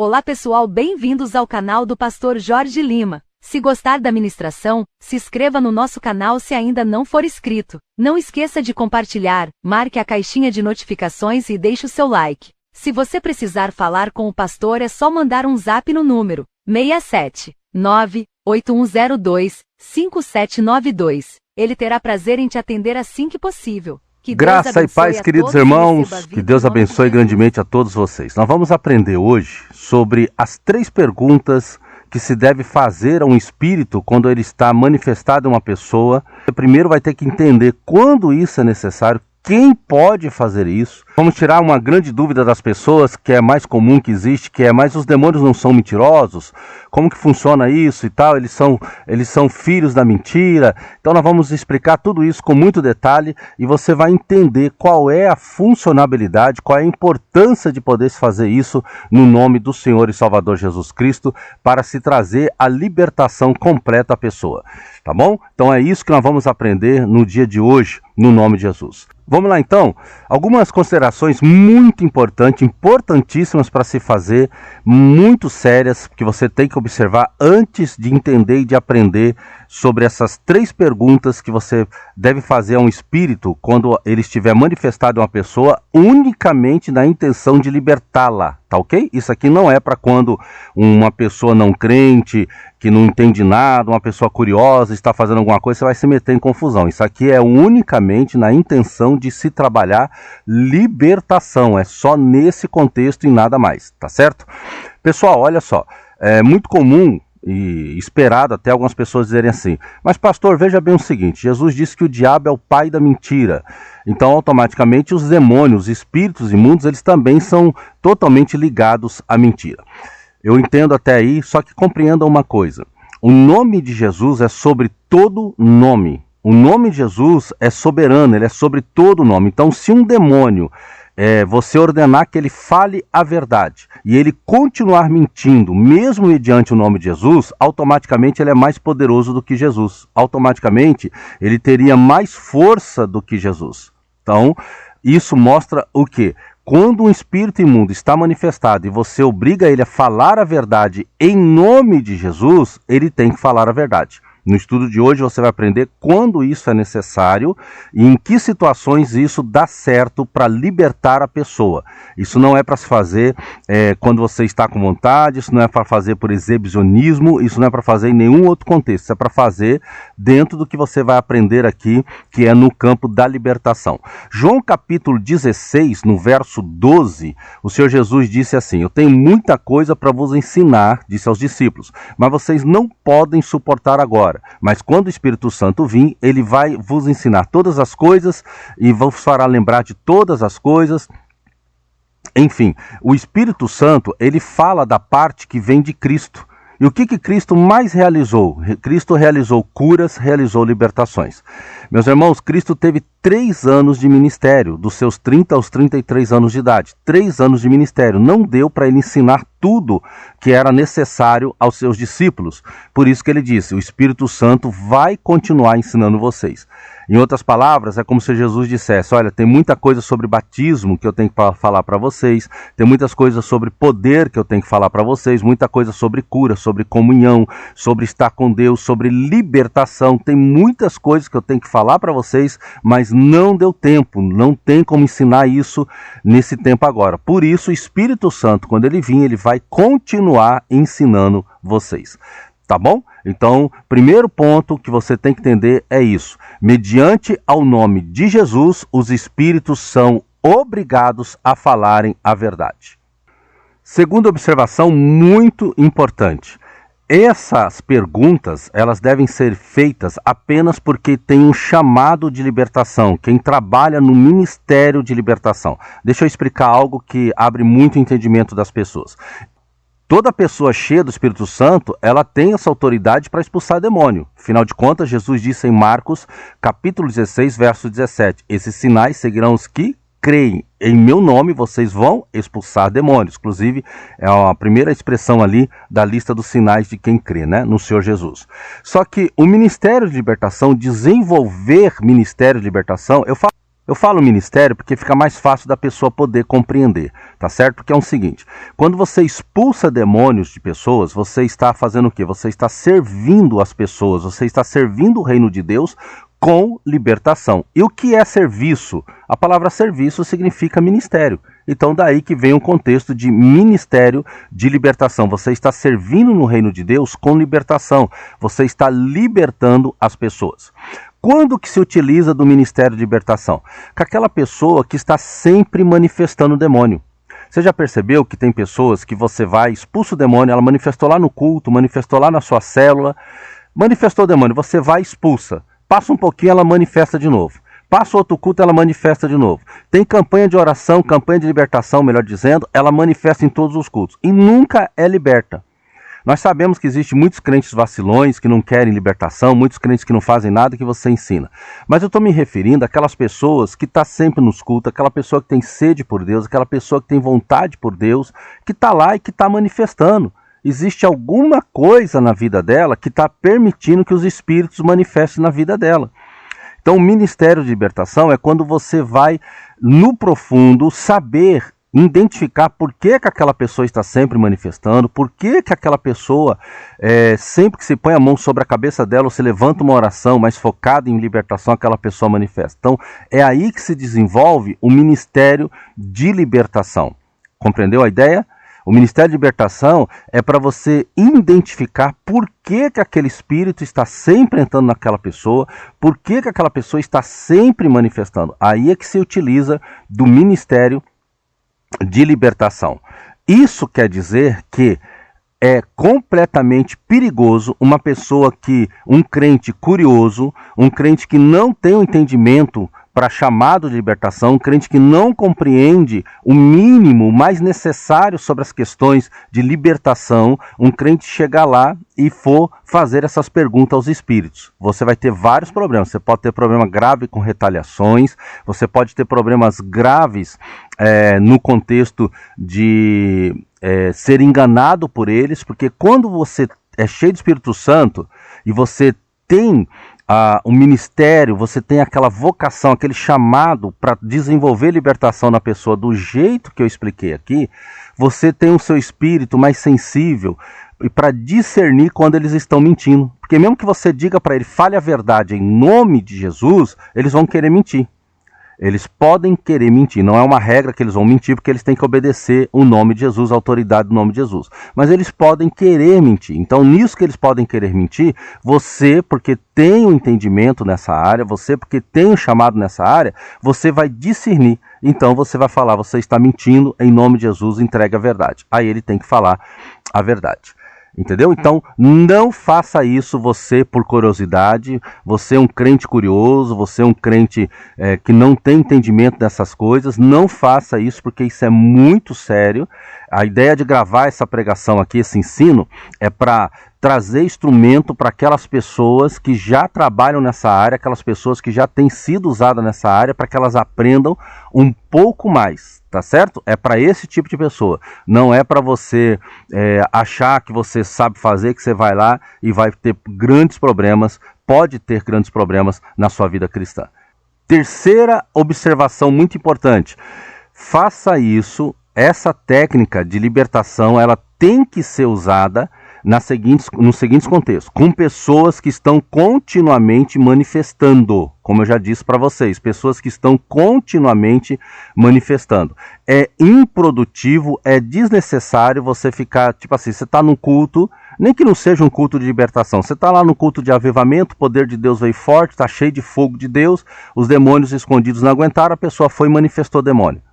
Olá pessoal, bem-vindos ao canal do Pastor Jorge Lima. Se gostar da ministração, se inscreva no nosso canal se ainda não for inscrito. Não esqueça de compartilhar, marque a caixinha de notificações e deixe o seu like. Se você precisar falar com o pastor é só mandar um zap no número 67 98102 5792. Ele terá prazer em te atender assim que possível. Que Graça e paz, queridos irmãos, que Deus abençoe grandemente a todos vocês. Nós vamos aprender hoje sobre as 3 perguntas que se deve fazer a um espírito quando ele está manifestado em uma pessoa. Você primeiro vai ter que entender quando isso é necessário, quem pode fazer isso. Vamos tirar uma grande dúvida das pessoas, que é mais comum que existe, que é, mas os demônios não são mentirosos? Como que funciona isso e tal? Eles são filhos da mentira? Então nós vamos explicar tudo isso com muito detalhe e você vai entender qual é a funcionalidade, qual é a importância de poder se fazer isso no nome do Senhor e Salvador Jesus Cristo, para se trazer a libertação completa à pessoa. Tá bom? Então é isso que nós vamos aprender no dia de hoje, no nome de Jesus. Vamos lá então, algumas considerações muito importantes, importantíssimas para se fazer, muito sérias, que você tem que observar antes de entender e de aprender sobre essas 3 perguntas que você deve fazer a um espírito quando ele estiver manifestado em uma pessoa, unicamente na intenção de libertá-la, tá ok? Isso aqui não é para quando uma pessoa não crente, que não entende nada, uma pessoa curiosa, está fazendo alguma coisa, você vai se meter em confusão. Isso aqui é unicamente na intenção de se trabalhar libertação, é só nesse contexto e nada mais, tá certo? Pessoal, olha só, é muito comum e esperado até algumas pessoas dizerem assim: mas pastor, veja bem o seguinte, Jesus disse que o diabo é o pai da mentira, então automaticamente os demônios, os espíritos imundos, eles também são totalmente ligados à mentira. Eu entendo até aí, só que compreendam uma coisa: o nome de Jesus é sobre todo nome. O nome de Jesus é soberano, ele é sobre todo nome. Então, se um demônio, você ordenar que ele fale a verdade e ele continuar mentindo, mesmo mediante o nome de Jesus, automaticamente ele é mais poderoso do que Jesus. Automaticamente ele teria mais força do que Jesus. Então, isso mostra o quê? Quando um espírito imundo está manifestado e você obriga ele a falar a verdade em nome de Jesus, ele tem que falar a verdade. No estudo de hoje você vai aprender quando isso é necessário e em que situações isso dá certo para libertar a pessoa. Isso não é para se fazer quando você está com vontade, isso não é para fazer por exibicionismo, isso não é para fazer em nenhum outro contexto. Isso é para fazer dentro do que você vai aprender aqui, que é no campo da libertação. João capítulo 16, no verso 12, o Senhor Jesus disse assim: eu tenho muita coisa para vos ensinar, disse aos discípulos, mas vocês não podem suportar agora. Mas quando o Espírito Santo vir, ele vai vos ensinar todas as coisas e vos fará lembrar de todas as coisas. Enfim, o Espírito Santo, ele fala da parte que vem de Cristo. E o que Cristo mais realizou? Cristo realizou curas, realizou libertações. Meus irmãos, Cristo teve 3 anos de ministério, dos seus 30 aos 33 anos de idade. 3 anos de ministério. Não deu para ele ensinar tudo que era necessário aos seus discípulos. Por isso que ele disse: o Espírito Santo vai continuar ensinando vocês. Em outras palavras, é como se Jesus dissesse: olha, tem muita coisa sobre batismo que eu tenho que falar para vocês, tem muitas coisas sobre poder que eu tenho que falar para vocês, muita coisa sobre cura, sobre comunhão, sobre estar com Deus, sobre libertação, tem muitas coisas que eu tenho que falar para vocês, mas não deu tempo, não tem como ensinar isso nesse tempo agora. Por isso, o Espírito Santo, quando ele vir, ele vai continuar ensinando vocês. Tá bom? Então, primeiro ponto que você tem que entender é isso. Mediante ao nome de Jesus, os espíritos são obrigados a falarem a verdade. Segunda observação muito importante. Essas perguntas, elas devem ser feitas apenas porque tem um chamado de libertação, quem trabalha no ministério de libertação. Deixa eu explicar algo que abre muito o entendimento das pessoas. Toda pessoa cheia do Espírito Santo, ela tem essa autoridade para expulsar demônio. Afinal de contas, Jesus disse em Marcos, capítulo 16, verso 17, esses sinais seguirão os que creem. Em meu nome vocês vão expulsar demônios. Inclusive, é a primeira expressão ali da lista dos sinais de quem crê, né? No Senhor Jesus. Só que o Ministério de Libertação, desenvolver Ministério de Libertação, eu falo Eu falo ministério porque fica mais fácil da pessoa poder compreender, tá certo? Porque é o seguinte, quando você expulsa demônios de pessoas, você está fazendo o quê? Você está servindo as pessoas, você está servindo o reino de Deus com libertação. E o que é serviço? A palavra serviço significa ministério. Então daí que vem o contexto de ministério de libertação. Você está servindo no reino de Deus com libertação. Você está libertando as pessoas. Quando que se utiliza do ministério de libertação? Com aquela pessoa que está sempre manifestando o demônio. Você já percebeu que tem pessoas que você vai, expulsa o demônio, ela manifestou lá no culto, manifestou lá na sua célula, manifestou o demônio, você vai e expulsa. Passa um pouquinho, ela manifesta de novo. Passa outro culto, ela manifesta de novo. Tem campanha de oração, campanha de libertação, melhor dizendo, ela manifesta em todos os cultos. E nunca é liberta. Nós sabemos que existem muitos crentes vacilões que não querem libertação, muitos crentes que não fazem nada que você ensina. Mas eu estou me referindo àquelas pessoas que estão sempre nos cultos, aquela pessoa que tem sede por Deus, aquela pessoa que tem vontade por Deus, que está lá e que está manifestando. Existe alguma coisa na vida dela que está permitindo que os espíritos manifestem na vida dela. Então o ministério de libertação é quando você vai no profundo saber identificar por que aquela pessoa está sempre manifestando, por que aquela pessoa, sempre que se põe a mão sobre a cabeça dela ou se levanta uma oração mais focada em libertação, aquela pessoa manifesta. Então é aí que se desenvolve o ministério de libertação. Compreendeu a ideia? O ministério de libertação é para você identificar por que aquele espírito está sempre entrando naquela pessoa, por que aquela pessoa está sempre manifestando. Aí é que se utiliza do ministério de libertação. Isso quer dizer que é completamente perigoso uma pessoa um crente curioso, um crente que não tem o entendimento para chamado de libertação, um crente que não compreende o mínimo, o mais necessário sobre as questões de libertação, um crente chegar lá e for fazer essas perguntas aos espíritos. Você vai ter vários problemas. Você pode ter problema grave com retaliações, você pode ter problemas graves no contexto de ser enganado por eles, porque quando você é cheio de Espírito Santo e você tem um ministério, você tem aquela vocação, aquele chamado para desenvolver libertação na pessoa do jeito que eu expliquei aqui, você tem o seu espírito mais sensível e para discernir quando eles estão mentindo. Porque mesmo que você diga para ele, fale a verdade em nome de Jesus, eles vão querer mentir. Eles podem querer mentir, não é uma regra que eles vão mentir, porque eles têm que obedecer o nome de Jesus, a autoridade do nome de Jesus. Mas eles podem querer mentir. Então, nisso que eles podem querer mentir, você, porque tem um entendimento nessa área, você, porque tem um chamado nessa área, você vai discernir. Então, você vai falar, você está mentindo, em nome de Jesus, entregue a verdade. Aí ele tem que falar a verdade. Entendeu? Então, não faça isso você por curiosidade, você é um crente curioso, você é um crente que não tem entendimento dessas coisas, não faça isso porque isso é muito sério. A ideia de gravar essa pregação aqui, esse ensino, é para trazer instrumento para aquelas pessoas que já trabalham nessa área, aquelas pessoas que já têm sido usadas nessa área, para que elas aprendam um pouco mais. Tá certo? É para esse tipo de pessoa. Não é para você achar que você sabe fazer, que você vai lá e vai ter grandes problemas, pode ter grandes problemas na sua vida cristã. Terceira observação muito importante. Faça isso, essa técnica de libertação, ela tem que ser usada nos seguintes contextos, com pessoas que estão continuamente manifestando, como eu já disse para vocês, pessoas que estão continuamente manifestando. É improdutivo, é desnecessário você ficar, tipo assim, você está num culto, nem que não seja um culto de libertação, você está lá no culto de avivamento, o poder de Deus veio forte, está cheio de fogo de Deus, os demônios escondidos não aguentaram, a pessoa foi e manifestou demônio.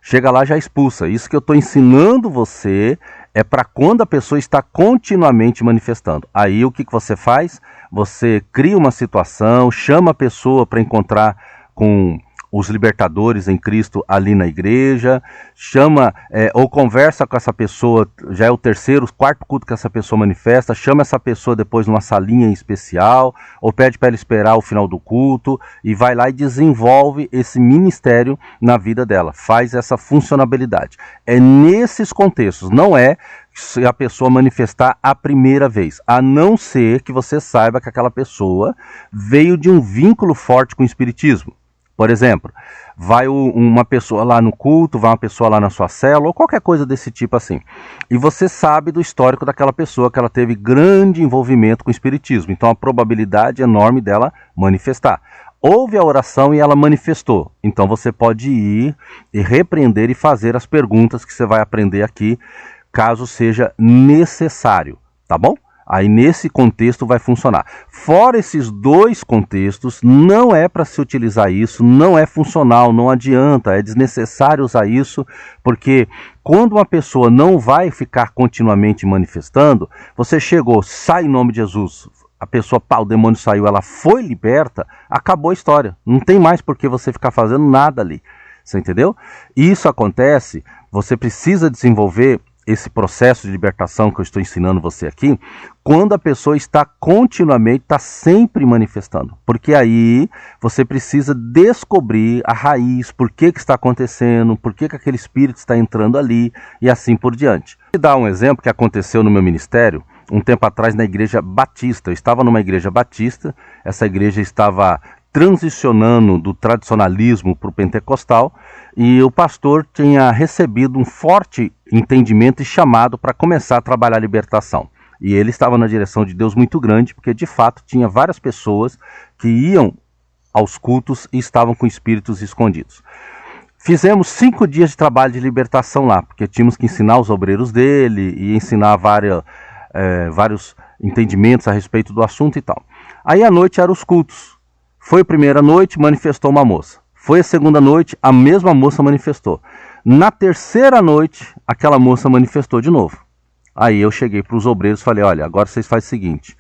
Chega lá, já expulsa. Isso que eu estou ensinando você é para quando a pessoa está continuamente manifestando. Aí o que você faz? Você cria uma situação, chama a pessoa para encontrar com os libertadores em Cristo ali na igreja, chama ou conversa com essa pessoa, já é o terceiro, quarto culto que essa pessoa manifesta, chama essa pessoa depois numa salinha especial, ou pede para ela esperar o final do culto, e vai lá e desenvolve esse ministério na vida dela, faz essa funcionalidade. É nesses contextos, não é se a pessoa manifestar a primeira vez, a não ser que você saiba que aquela pessoa veio de um vínculo forte com o espiritismo. Por exemplo, vai uma pessoa lá no culto, vai uma pessoa lá na sua célula, ou qualquer coisa desse tipo assim. E você sabe do histórico daquela pessoa, que ela teve grande envolvimento com o espiritismo. Então a probabilidade enorme dela manifestar. Houve a oração e ela manifestou. Então você pode ir e repreender e fazer as perguntas que você vai aprender aqui, caso seja necessário, tá bom? Aí nesse contexto vai funcionar. Fora esses dois contextos, não é para se utilizar isso, não é funcional, não adianta, é desnecessário usar isso, porque quando uma pessoa não vai ficar continuamente manifestando, você chegou, sai em nome de Jesus, a pessoa, o demônio saiu, ela foi liberta, acabou a história. Não tem mais por que você ficar fazendo nada ali. Você entendeu? Isso acontece, você precisa desenvolver esse processo de libertação que eu estou ensinando você aqui, quando a pessoa está continuamente, está sempre manifestando. Porque aí você precisa descobrir a raiz, por que está acontecendo, por que aquele espírito está entrando ali e assim por diante. Vou dar um exemplo que aconteceu no meu ministério, um tempo atrás na igreja batista. Eu estava numa igreja batista, essa igreja estava transicionando do tradicionalismo para o pentecostal, e o pastor tinha recebido um forte entendimento e chamado para começar a trabalhar a libertação. E ele estava na direção de Deus muito grande, porque de fato tinha várias pessoas que iam aos cultos e estavam com espíritos escondidos. Fizemos 5 dias de trabalho de libertação lá, porque tínhamos que ensinar os obreiros dele e ensinar vários entendimentos a respeito do assunto e tal. Aí à noite eram os cultos. Foi a primeira noite, manifestou uma moça. Foi a segunda noite, a mesma moça manifestou. Na terceira noite, aquela moça manifestou de novo. Aí eu cheguei para os obreiros e falei, olha, agora vocês fazem o seguinte,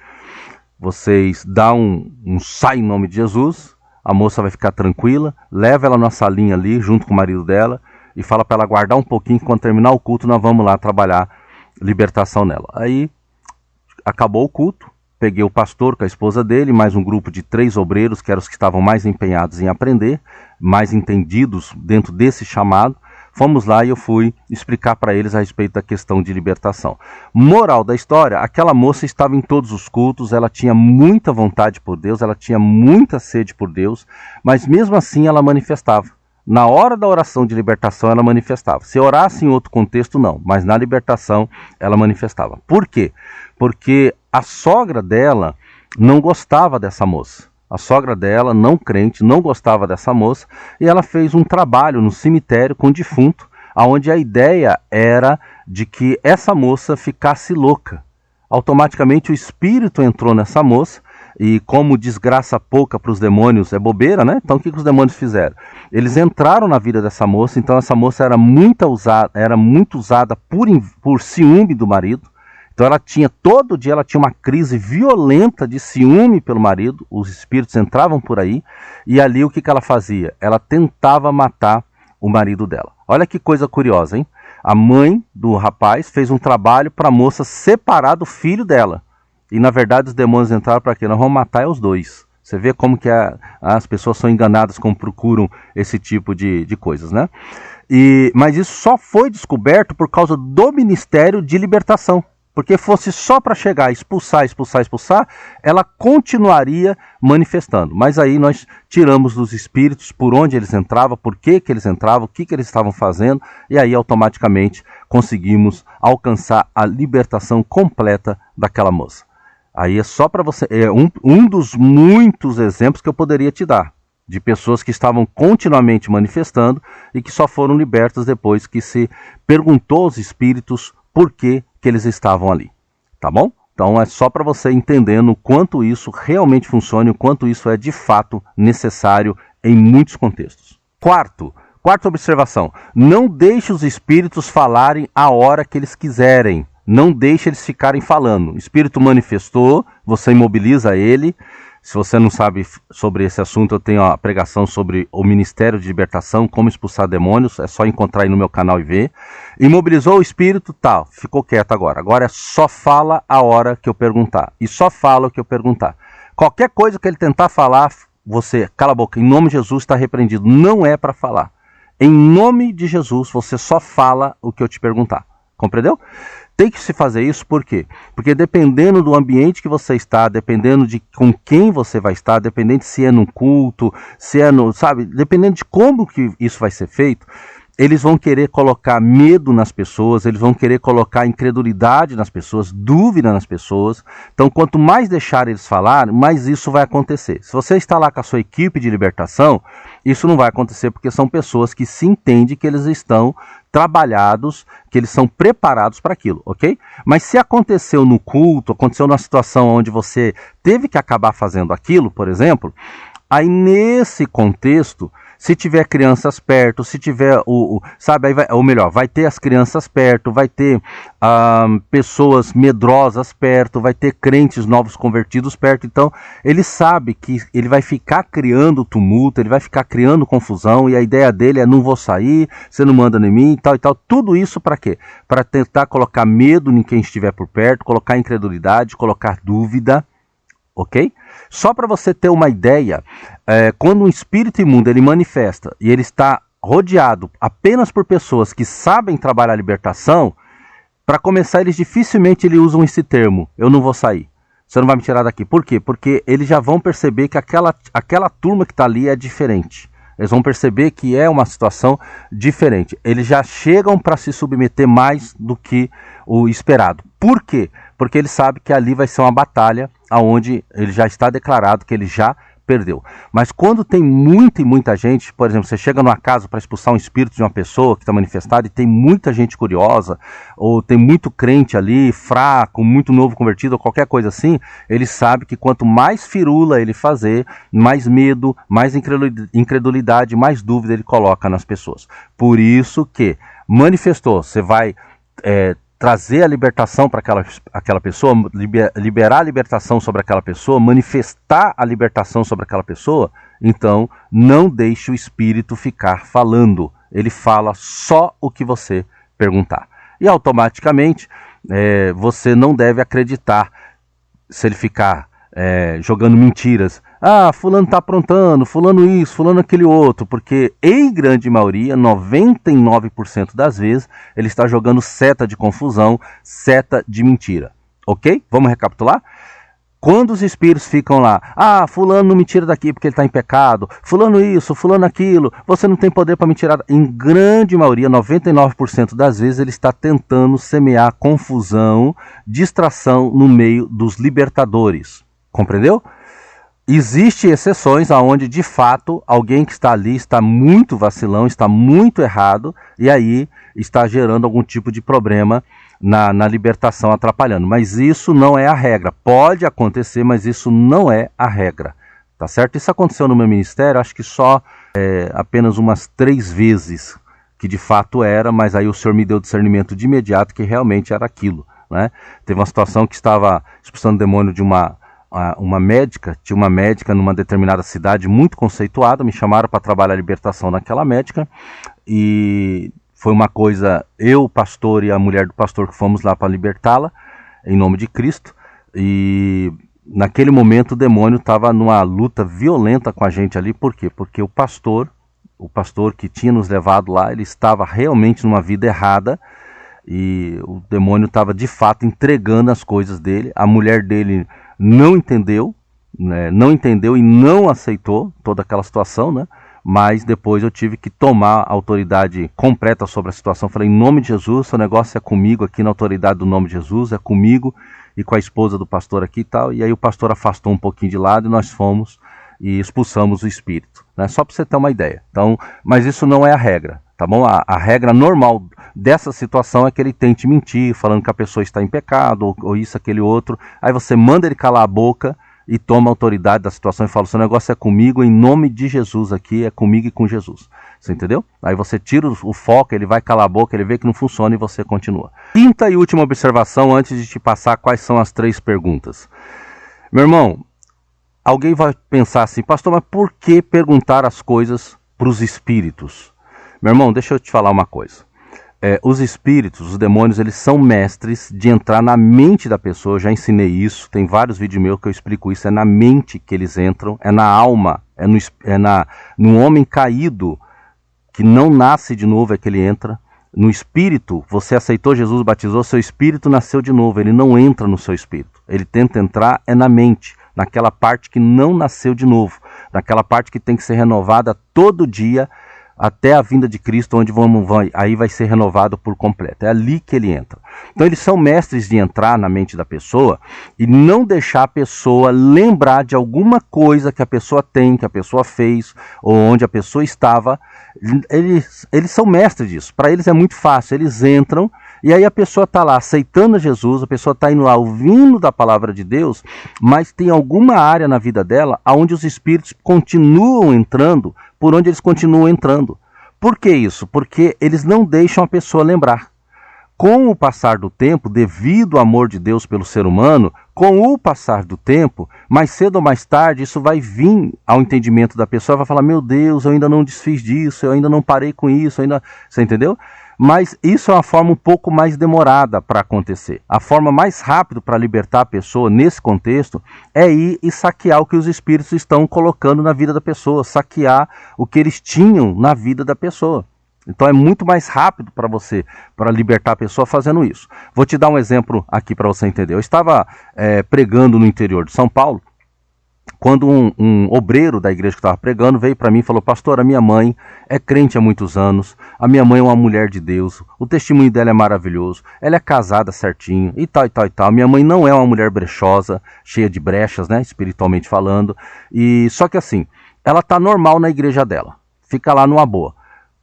vocês dão um sai em nome de Jesus, a moça vai ficar tranquila, leva ela na salinha ali, junto com o marido dela, e fala para ela guardar um pouquinho, quando terminar o culto, nós vamos lá trabalhar libertação nela. Aí acabou o culto. Peguei o pastor com a esposa dele, mais um grupo de 3 obreiros, que eram os que estavam mais empenhados em aprender, mais entendidos dentro desse chamado. Fomos lá e eu fui explicar para eles a respeito da questão de libertação. Moral da história, aquela moça estava em todos os cultos, ela tinha muita vontade por Deus, ela tinha muita sede por Deus, mas mesmo assim ela manifestava. Na hora da oração de libertação ela manifestava. Se orasse em outro contexto, não, mas na libertação ela manifestava. Por quê? Porque a sogra dela não gostava dessa moça. A sogra dela, não crente, não gostava dessa moça, e ela fez um trabalho no cemitério com o defunto, onde a ideia era de que essa moça ficasse louca. Automaticamente o espírito entrou nessa moça, e como desgraça pouca para os demônios é bobeira, né? Então o que os demônios fizeram? Eles entraram na vida dessa moça, então essa moça era muito usada por ciúme do marido. Então ela tinha, todo dia ela tinha uma crise violenta de ciúme pelo marido, os espíritos entravam por aí, e ali o que ela fazia? Ela tentava matar o marido dela. Olha que coisa curiosa, hein? A mãe do rapaz fez um trabalho para a moça separar do filho dela. E na verdade os demônios entraram para quê? Nós vamos matar os dois. Você vê como que as pessoas são enganadas quando procuram esse tipo de coisas, né? Mas isso só foi descoberto por causa do Ministério de Libertação. Porque fosse só para chegar, expulsar, ela continuaria manifestando. Mas aí nós tiramos dos espíritos por onde eles entravam, por que eles entravam, o que eles estavam fazendo, e aí automaticamente conseguimos alcançar a libertação completa daquela moça. Aí é só para você, é um dos muitos exemplos que eu poderia te dar, de pessoas que estavam continuamente manifestando e que só foram libertas depois que se perguntou aos espíritos por que eles estavam ali, tá bom? Então é só para você entendendo o quanto isso realmente funciona e o quanto isso é de fato necessário em muitos contextos. Quarta observação, não deixe os espíritos falarem a hora que eles quiserem, não deixe eles ficarem falando. O espírito manifestou, você imobiliza ele. Se você não sabe sobre esse assunto, eu tenho a pregação sobre o Ministério de Libertação, como expulsar demônios, é só encontrar aí no meu canal e ver. Imobilizou o espírito, tá, ficou quieto agora. Agora é só fala a hora que eu perguntar. E só fala o que eu perguntar. Qualquer coisa que ele tentar falar, você cala a boca, em nome de Jesus está repreendido. Não é para falar. Em nome de Jesus, você só fala o que eu te perguntar. Compreendeu? Tem que se fazer isso por quê? Porque dependendo do ambiente que você está, dependendo de com quem você vai estar, dependendo se é num culto, se é no, sabe, dependendo de como que isso vai ser feito, eles vão querer colocar medo nas pessoas, eles vão querer colocar incredulidade nas pessoas, dúvida nas pessoas. Então, quanto mais deixar eles falar, mais isso vai acontecer. Se você está lá com a sua equipe de libertação, isso não vai acontecer porque são pessoas que se entendem que eles estão trabalhados, que eles são preparados para aquilo, ok? Mas se aconteceu no culto, aconteceu numa situação onde você teve que acabar fazendo aquilo, por exemplo, aí nesse contexto, se tiver crianças perto, se tiver sabe, aí vai, ou melhor, vai ter as crianças perto, vai ter pessoas medrosas perto, vai ter crentes novos convertidos perto, então ele sabe que ele vai ficar criando tumulto, ele vai ficar criando confusão, e a ideia dele é: não vou sair, você não manda em mim, e tal, tudo isso para quê? Para tentar colocar medo em quem estiver por perto, colocar incredulidade, colocar dúvida, ok? Só para você ter uma ideia, quando um espírito imundo ele manifesta e ele está rodeado apenas por pessoas que sabem trabalhar a libertação, para começar, eles dificilmente usam esse termo: eu não vou sair, você não vai me tirar daqui. Por quê? Porque eles já vão perceber que aquela turma que está ali é diferente. Eles vão perceber que é uma situação diferente. Eles já chegam para se submeter mais do que o esperado. Por quê? Porque ele sabe que ali vai ser uma batalha onde ele já está declarado que ele já perdeu. Mas quando tem muita gente, por exemplo, você chega numa casa para expulsar um espírito de uma pessoa que está manifestada e tem muita gente curiosa, ou tem muito crente ali, fraco, muito novo convertido, ou qualquer coisa assim, ele sabe que quanto mais firula ele fazer, mais medo, mais incredulidade, mais dúvida ele coloca nas pessoas. Por isso que manifestou, você vai trazer a libertação para aquela pessoa, liberar a libertação sobre aquela pessoa, manifestar a libertação sobre aquela pessoa, então não deixe o espírito ficar falando. Ele fala só o que você perguntar. E automaticamente você não deve acreditar se ele ficar jogando mentiras. Ah, fulano está aprontando, fulano isso, fulano aquele outro, porque em grande maioria, 99% das vezes, ele está jogando seta de confusão, seta de mentira. Ok? Vamos recapitular? Quando os espíritos ficam lá: ah, fulano não me tira daqui porque ele está em pecado, fulano isso, fulano aquilo, você não tem poder para me tirar. Em grande maioria, 99% das vezes, ele está tentando semear confusão, distração no meio dos libertadores. Compreendeu? Existem exceções onde, de fato, alguém que está ali está muito vacilão, está muito errado, e aí está gerando algum tipo de problema na libertação, atrapalhando. Mas isso não é a regra. Pode acontecer, mas isso não é a regra. Tá certo? Isso aconteceu no meu ministério, acho que só apenas umas 3 vezes que de fato era, mas aí o Senhor me deu discernimento de imediato que realmente era aquilo, né? Teve uma situação que estava expulsando demônio de uma médica, tinha uma médica numa determinada cidade muito conceituada, me chamaram para trabalhar a libertação naquela médica, e foi uma coisa, eu, o pastor e a mulher do pastor, que fomos lá para libertá-la, em nome de Cristo, e naquele momento o demônio estava numa luta violenta com a gente ali. Por quê? Porque o pastor que tinha nos levado lá, ele estava realmente numa vida errada, e o demônio estava de fato entregando as coisas dele. A mulher dele não entendeu, né? Não entendeu e não aceitou toda aquela situação, né? Mas depois eu tive que tomar a autoridade completa sobre a situação. Falei: em nome de Jesus, seu negócio é comigo aqui, na autoridade do nome de Jesus, é comigo e com a esposa do pastor aqui e tal. E aí o pastor afastou um pouquinho de lado e nós fomos e expulsamos o espírito, né? Só para você ter uma ideia. Então, mas isso não é a regra, tá bom? A regra normal dessa situação é que ele tente mentir, falando que a pessoa está em pecado, ou isso, aquele outro. Aí você manda ele calar a boca e toma a autoridade da situação e fala: o seu negócio é comigo, em nome de Jesus aqui, é comigo e com Jesus. Você entendeu? Aí você tira o foco, ele vai calar a boca, ele vê que não funciona e você continua. Quinta e última observação antes de te passar quais são as 3 perguntas. Meu irmão, alguém vai pensar assim: pastor, mas por que perguntar as coisas para os espíritos? Meu irmão, deixa eu te falar uma coisa. Os espíritos, os demônios, eles são mestres de entrar na mente da pessoa. Eu já ensinei isso, tem vários vídeos meus que eu explico isso. É na mente que eles entram, é na alma, no homem caído, que não nasce de novo, é que ele entra. no espírito, você aceitou Jesus, batizou, seu espírito nasceu de novo, ele não entra no seu espírito. Ele tenta entrar na mente, naquela parte que não nasceu de novo, naquela parte que tem que ser renovada todo dia, até a vinda de Cristo, onde aí vai ser renovado por completo. É ali que ele entra. Então eles são mestres de entrar na mente da pessoa e não deixar a pessoa lembrar de alguma coisa que a pessoa tem, que a pessoa fez, ou onde a pessoa estava. Eles são mestres disso. Para eles é muito fácil. Eles entram e aí a pessoa está lá aceitando Jesus, a pessoa está indo lá ouvindo da palavra de Deus, mas tem alguma área na vida dela onde os espíritos continuam entrando, por onde eles continuam entrando. Por que isso? Porque eles não deixam a pessoa lembrar. Com o passar do tempo, devido ao amor de Deus pelo ser humano, com o passar do tempo, mais cedo ou mais tarde, isso vai vir ao entendimento da pessoa, vai falar, meu Deus, eu ainda não desfiz disso, eu ainda não parei com isso, você entendeu? Mas isso é uma forma um pouco mais demorada para acontecer. A forma mais rápida para libertar a pessoa nesse contexto é ir e saquear o que os espíritos estão colocando na vida da pessoa, saquear o que eles tinham na vida da pessoa. Então é muito mais rápido para libertar a pessoa fazendo isso. Vou te dar um exemplo aqui para você entender. Eu estava pregando no interior de São Paulo, quando um obreiro da igreja que estava pregando veio para mim e falou, pastor, a minha mãe é crente há muitos anos, a minha mãe é uma mulher de Deus, o testemunho dela é maravilhoso, ela é casada certinho, e tal, e tal, e tal. Minha mãe não é uma mulher brechosa, cheia de brechas, né, espiritualmente falando, e só que assim, ela está normal na igreja dela, fica lá numa boa.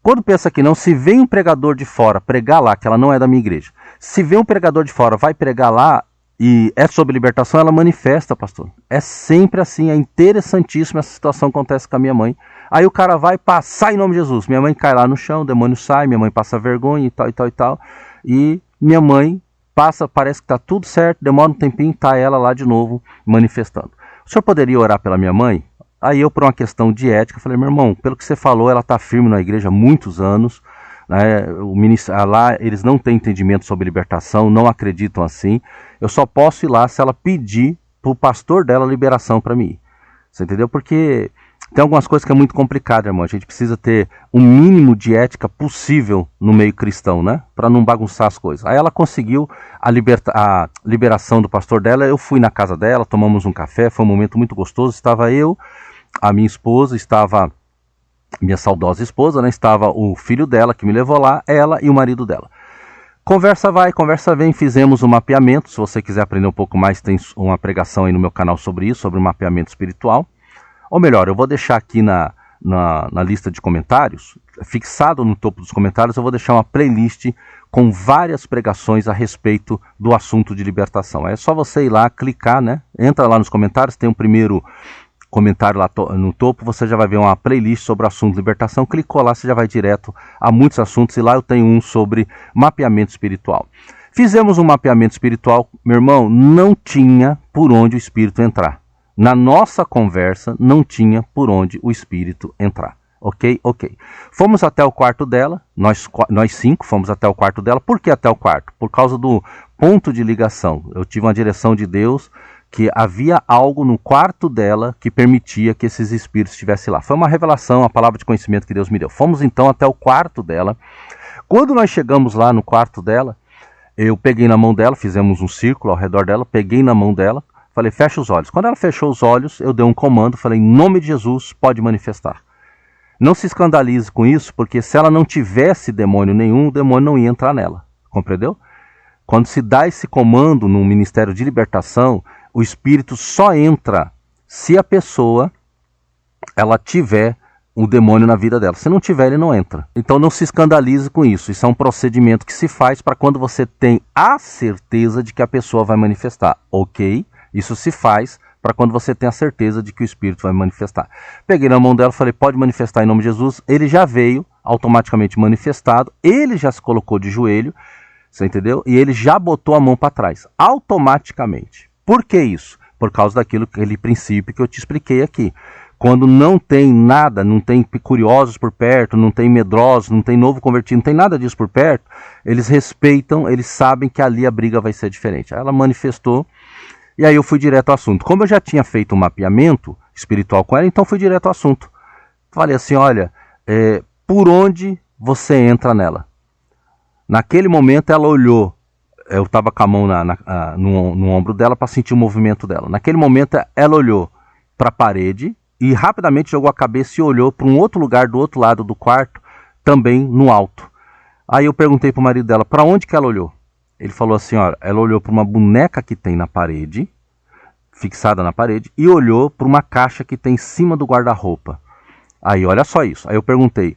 Quando pensa que não, se vem um pregador de fora pregar lá, que ela não é da minha igreja, se vem um pregador de fora, vai pregar lá, e é sobre libertação, ela manifesta, pastor. É sempre assim, é interessantíssimo essa situação que acontece com a minha mãe. Aí o cara vai, sai em nome de Jesus. Minha mãe cai lá no chão, o demônio sai, minha mãe passa vergonha e tal, e tal, e tal. E minha mãe passa, parece que está tudo certo, demora um tempinho, tá ela lá de novo manifestando. O senhor poderia orar pela minha mãe? Aí eu, por uma questão de ética, falei, meu irmão, pelo que você falou, ela está firme na igreja há muitos anos. Né, lá eles não têm entendimento sobre libertação, não acreditam assim. Eu só posso ir lá se ela pedir para o pastor dela liberação para mim. Você entendeu? Porque tem algumas coisas que é muito complicado, irmão. A gente precisa ter o mínimo de ética possível no meio cristão, né? Para não bagunçar as coisas. Aí ela conseguiu a liberação do pastor dela. Eu fui na casa dela, tomamos um café, foi um momento muito gostoso. Estava eu, a minha esposa, estava minha saudosa esposa, né? Estava o filho dela que me levou lá, ela e o marido dela. Conversa vai, conversa vem, fizemos um mapeamento. Se você quiser aprender um pouco mais, tem uma pregação aí no meu canal sobre isso, sobre o mapeamento espiritual. Ou melhor, eu vou deixar aqui na lista de comentários, fixado no topo dos comentários, eu vou deixar uma playlist com várias pregações a respeito do assunto de libertação. É só você ir lá, clicar, né? Entra lá nos comentários, tem um primeiro comentário lá no topo, você já vai ver uma playlist sobre o assunto libertação. Clicou lá, você já vai direto a muitos assuntos, e lá eu tenho um sobre mapeamento espiritual. Fizemos um mapeamento espiritual, meu irmão, não tinha por onde o espírito entrar. Na nossa conversa, não tinha por onde o espírito entrar. Ok? Fomos até o quarto dela, nós 5 fomos até o quarto dela. Por que até o quarto? Por causa do ponto de ligação. Eu tive uma direção de Deus que havia algo no quarto dela que permitia que esses espíritos estivessem lá. Foi uma revelação, uma palavra de conhecimento que Deus me deu. Fomos então até o quarto dela. Quando nós chegamos lá no quarto dela, eu peguei na mão dela, fizemos um círculo ao redor dela, peguei na mão dela, falei, fecha os olhos. Quando ela fechou os olhos, eu dei um comando, falei, em nome de Jesus, pode manifestar. Não se escandalize com isso, porque se ela não tivesse demônio nenhum, o demônio não ia entrar nela. Compreendeu? Quando se dá esse comando no Ministério de Libertação, o espírito só entra se a pessoa ela tiver o demônio na vida dela. Se não tiver, ele não entra. Então não se escandalize com isso. Isso é um procedimento que se faz para quando você tem a certeza de que a pessoa vai manifestar. Ok? Isso se faz para quando você tem a certeza de que o espírito vai manifestar. Peguei na mão dela, falei, pode manifestar em nome de Jesus. Ele já veio automaticamente manifestado. Ele já se colocou de joelho. Você entendeu? E ele já botou a mão para trás. Automaticamente. Por que isso? Por causa aquele princípio que eu te expliquei aqui. Quando não tem nada, não tem curiosos por perto, não tem medrosos, não tem novo convertido, não tem nada disso por perto, eles respeitam, eles sabem que ali a briga vai ser diferente. Aí ela manifestou, e aí eu fui direto ao assunto. Como eu já tinha feito um mapeamento espiritual com ela, então fui direto ao assunto. Falei assim, olha, por onde você entra nela? Naquele momento ela olhou, eu estava com a mão no ombro dela para sentir o movimento dela. Naquele momento ela olhou para a parede e rapidamente jogou a cabeça e olhou para um outro lugar do outro lado do quarto, também no alto. Aí eu perguntei para o marido dela, para onde que ela olhou? Ele falou assim, olha, ela olhou para uma boneca que tem na parede, fixada na parede, e olhou para uma caixa que tem em cima do guarda-roupa. Aí olha só isso, aí eu perguntei,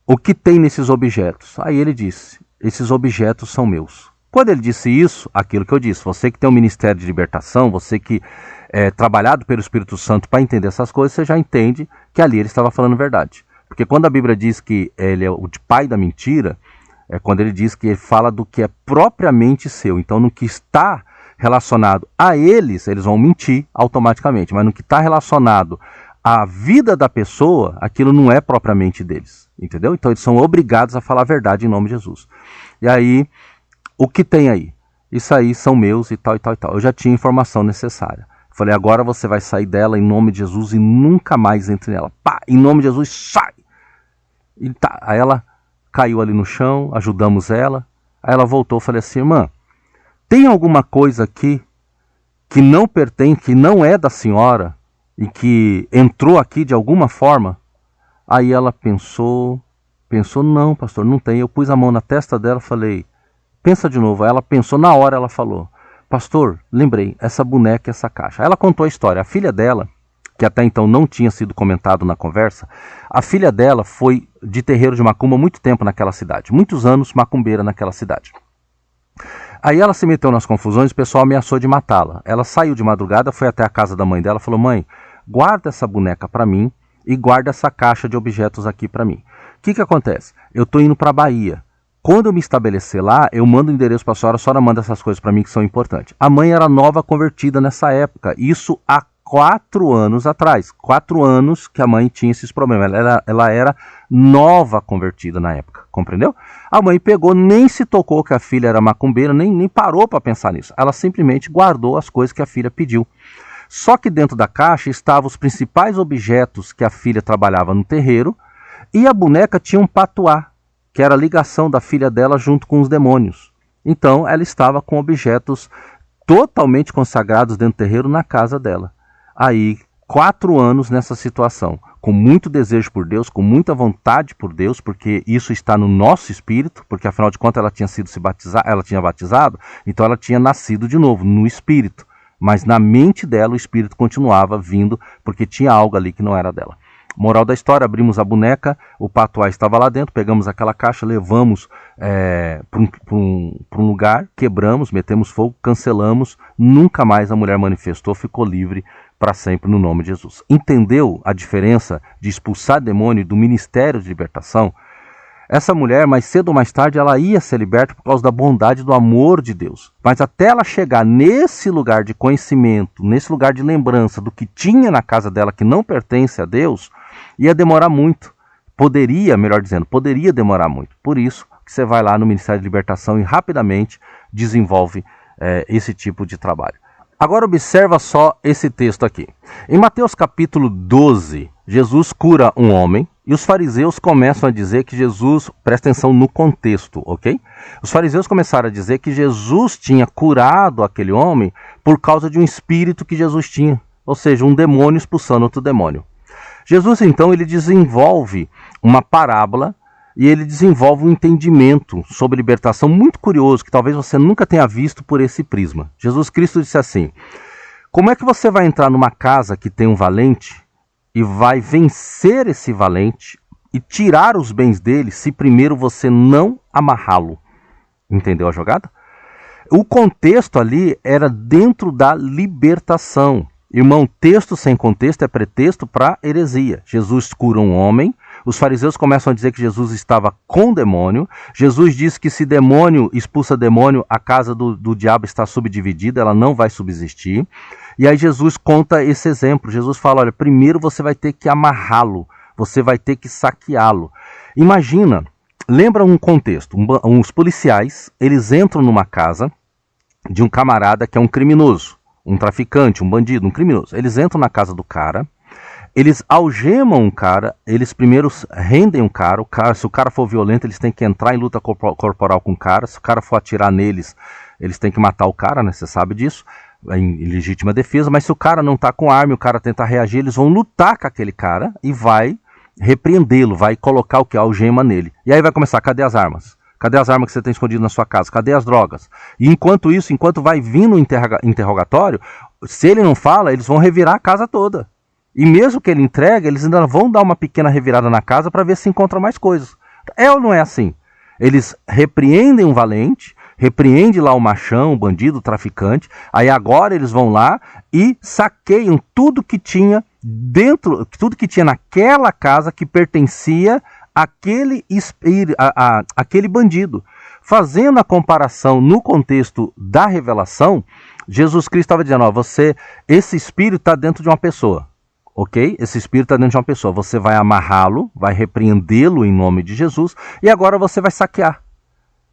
o que tem nesses objetos? Aí ele disse, esses objetos são meus. Quando ele disse isso, aquilo que eu disse, você que tem um ministério de libertação, você que é trabalhado pelo Espírito Santo para entender essas coisas, você já entende que ali ele estava falando verdade. Porque quando a Bíblia diz que ele é o pai da mentira, é quando ele diz que ele fala do que é propriamente seu. Então, no que está relacionado a eles vão mentir automaticamente. Mas no que está relacionado à vida da pessoa, aquilo não é propriamente deles. Entendeu? Então, eles são obrigados a falar a verdade em nome de Jesus. E aí, o que tem aí? Isso aí são meus e tal e tal e tal. Eu já tinha a informação necessária. Falei, agora você vai sair dela em nome de Jesus e nunca mais entre nela. Pá, em nome de Jesus, sai! E tá, aí ela caiu ali no chão, ajudamos ela. Aí ela voltou, falei assim, irmã, tem alguma coisa aqui que não pertence, que não é da senhora e que entrou aqui de alguma forma? Aí ela pensou, não, pastor, não tem. Eu pus a mão na testa dela, falei, pensa de novo. Aí ela pensou, na hora ela falou, pastor, lembrei, essa boneca e essa caixa. Aí ela contou a história. A filha dela, que até então não tinha sido comentado na conversa, a filha dela foi de terreiro de macumba há muito tempo naquela cidade. Muitos anos macumbeira naquela cidade. Aí ela se meteu nas confusões e o pessoal ameaçou de matá-la. Ela saiu de madrugada, foi até a casa da mãe dela e falou, mãe, guarda essa boneca para mim e guarda essa caixa de objetos aqui para mim. O que acontece? Eu estou indo para a Bahia. Quando eu me estabelecer lá, eu mando o endereço para a senhora manda essas coisas para mim que são importantes. A mãe era nova convertida nessa época, isso há 4 anos atrás. 4 anos que a mãe tinha esses problemas. Ela era nova convertida na época, compreendeu? A mãe pegou, nem se tocou que a filha era macumbeira, nem parou para pensar nisso. Ela simplesmente guardou as coisas que a filha pediu. Só que dentro da caixa estavam os principais objetos que a filha trabalhava no terreiro e a boneca tinha um patuá, que era a ligação da filha dela junto com os demônios. Então ela estava com objetos totalmente consagrados dentro do terreiro na casa dela. Aí, 4 anos nessa situação, com muito desejo por Deus, com muita vontade por Deus, porque isso está no nosso espírito, porque afinal de contas ela tinha sido ela tinha batizado, então ela tinha nascido de novo, no espírito. Mas na mente dela o espírito continuava vindo, porque tinha algo ali que não era dela. Moral da história, abrimos a boneca, o patuá estava lá dentro, pegamos aquela caixa, levamos para um lugar, quebramos, metemos fogo, cancelamos, nunca mais a mulher manifestou, ficou livre para sempre no nome de Jesus. Entendeu a diferença de expulsar demônio do ministério de libertação? Essa mulher, mais cedo ou mais tarde, ela ia ser liberta por causa da bondade e do amor de Deus. Mas até ela chegar nesse lugar de conhecimento, nesse lugar de lembrança do que tinha na casa dela que não pertence a Deus, ia demorar muito. Poderia demorar muito. Por isso que você vai lá no Ministério de Libertação e rapidamente desenvolve esse tipo de trabalho. Agora observa só esse texto aqui. Em Mateus capítulo 12, Jesus cura um homem e os fariseus começam a dizer que Jesus, presta atenção no contexto, ok? Os fariseus começaram a dizer que Jesus tinha curado aquele homem por causa de um espírito que Jesus tinha, ou seja, um demônio expulsando outro demônio. Jesus então ele desenvolve uma parábola e ele desenvolve um entendimento sobre libertação muito curioso, que talvez você nunca tenha visto por esse prisma. Jesus Cristo disse assim, como é que você vai entrar numa casa que tem um valente e vai vencer esse valente e tirar os bens dele se primeiro você não amarrá-lo? Entendeu a jogada? O contexto ali era dentro da libertação. Irmão, texto sem contexto é pretexto para heresia. Jesus cura um homem, os fariseus começam a dizer que Jesus estava com demônio. Jesus diz que se demônio expulsa demônio, a casa do diabo está subdividida, ela não vai subsistir. E aí Jesus conta esse exemplo. Jesus fala, olha, primeiro você vai ter que amarrá-lo, você vai ter que saqueá-lo. Imagina, lembra um contexto, uns policiais, eles entram numa casa de um camarada que é um criminoso, um traficante, um bandido, um criminoso. Eles entram na casa do cara, Eles algemam um cara, eles primeiro rendem um cara, se o cara for violento, eles têm que entrar em luta corporal com o cara, se o cara for atirar neles, eles têm que matar o cara, né? Você sabe disso, em legítima defesa, mas se o cara não tá com arma e o cara tentar reagir, eles vão lutar com aquele cara e vai repreendê-lo, vai colocar o que? A algema nele. E aí vai começar, cadê as armas? Cadê as armas que você tem escondido na sua casa? Cadê as drogas? E enquanto isso, enquanto vai vindo o interrogatório, se ele não fala, eles vão revirar a casa toda. E mesmo que ele entregue, eles ainda vão dar uma pequena revirada na casa para ver se encontram mais coisas. É ou não é assim? Eles repreendem um valente, repreendem lá o machão, o bandido, o traficante, aí agora eles vão lá e saqueiam tudo que tinha dentro, tudo que tinha naquela casa que pertencia àquele bandido. Fazendo a comparação no contexto da revelação, Jesus Cristo estava dizendo, ó, esse espírito está dentro de uma pessoa. Ok? Esse espírito está dentro de uma pessoa. Você vai amarrá-lo, vai repreendê-lo em nome de Jesus, e agora você vai saquear.